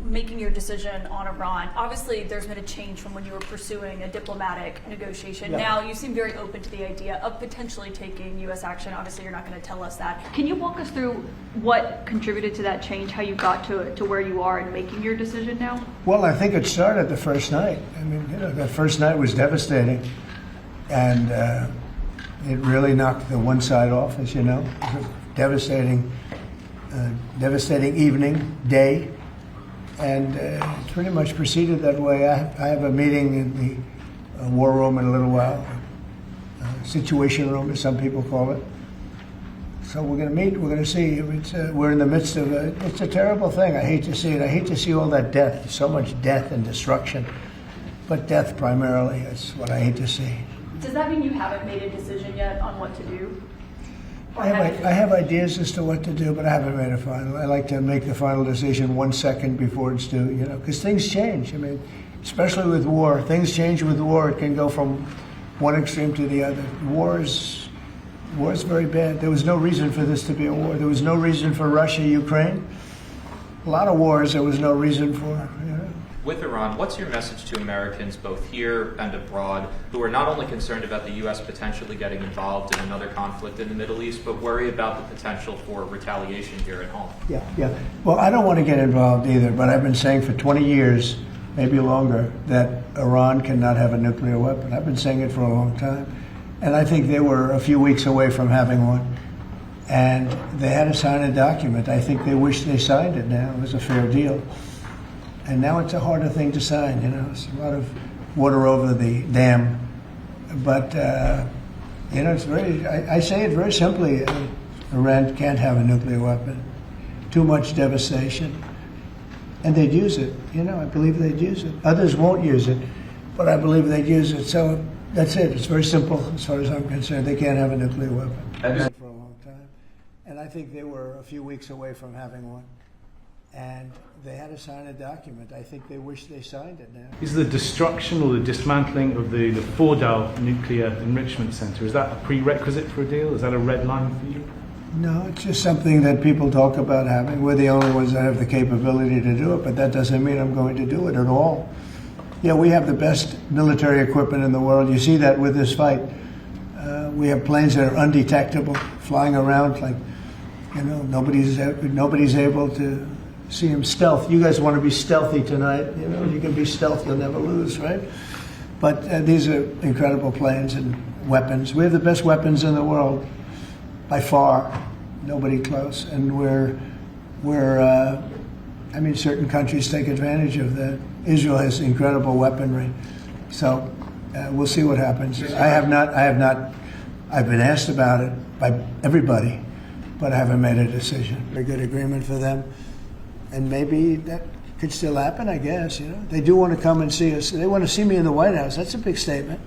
making your decision on Iran, obviously there's been a change from when you were pursuing a diplomatic negotiation. Yeah. Now you seem very open to the idea of potentially taking U.S. action. Obviously you're not going to tell us that. Can you walk us through what contributed to that change, how you got to where you are in making your decision now? Well, I think it started the first night. I mean, that first night was devastating. And it really knocked the one side off, as you know. It was a devastating evening, day. And it pretty much proceeded that way. I have a meeting in the war room in a little while, situation room, as some people call it. So we're going to meet. We're going to see. We're in the midst of it's a terrible thing. I hate to see it. I hate to see all that death, so much death and destruction. But death primarily is what I hate to see. Does that mean you haven't made a decision yet on what to do? I have ideas as to what to do, but I haven't made a final. I like to make the final decision 1 second before it's due, because things change. I mean, especially with war, things change with war. It can go from one extreme to the other. War is very bad. There was no reason for this to be a war. There was no reason for Russia, Ukraine. A lot of wars there was no reason for. With Iran, what's your message to Americans both here and abroad who are not only concerned about the U.S. potentially getting involved in another conflict in the Middle East, but worry about the potential for retaliation here at home? Yeah. Well, I don't want to get involved either, but I've been saying for 20 years, maybe longer, that Iran cannot have a nuclear weapon. I've been saying it for a long time. And I think they were a few weeks away from having one. And they had to sign a document. I think they wish they signed it now. It was a fair deal. And now it's a harder thing to sign, It's a lot of water over the dam. But, it's I say it very simply. Iran can't have a nuclear weapon. Too much devastation. And they'd use it. I believe they'd use it. Others won't use it, but I believe they'd use it. So that's it. It's very simple as far as I'm concerned. They can't have a nuclear weapon. I've had for a long time. And I think they were a few weeks away from having one. And they had to sign a document. I think they wish they signed it now. Is the destruction or the dismantling of the Fordow nuclear enrichment center, is that a prerequisite for a deal? Is that a red line for you? No, it's just something that people talk about having. We're the only ones that have the capability to do it, but that doesn't mean I'm going to do it at all. Yeah, we have the best military equipment in the world. You see that with this fight. We have planes that are undetectable, flying around like, nobody's able to see them stealth. You guys want to be stealthy tonight. You can be stealth, you'll never lose, right? But these are incredible planes and weapons. We have the best weapons in the world, by far. Nobody close. And certain countries take advantage of that. Israel has incredible weaponry. So we'll see what happens. I've been asked about it by everybody, but I haven't made a decision. A good agreement for them. And maybe that could still happen, I guess. They do want to come and see us. They want to see me in the White House. That's a big statement.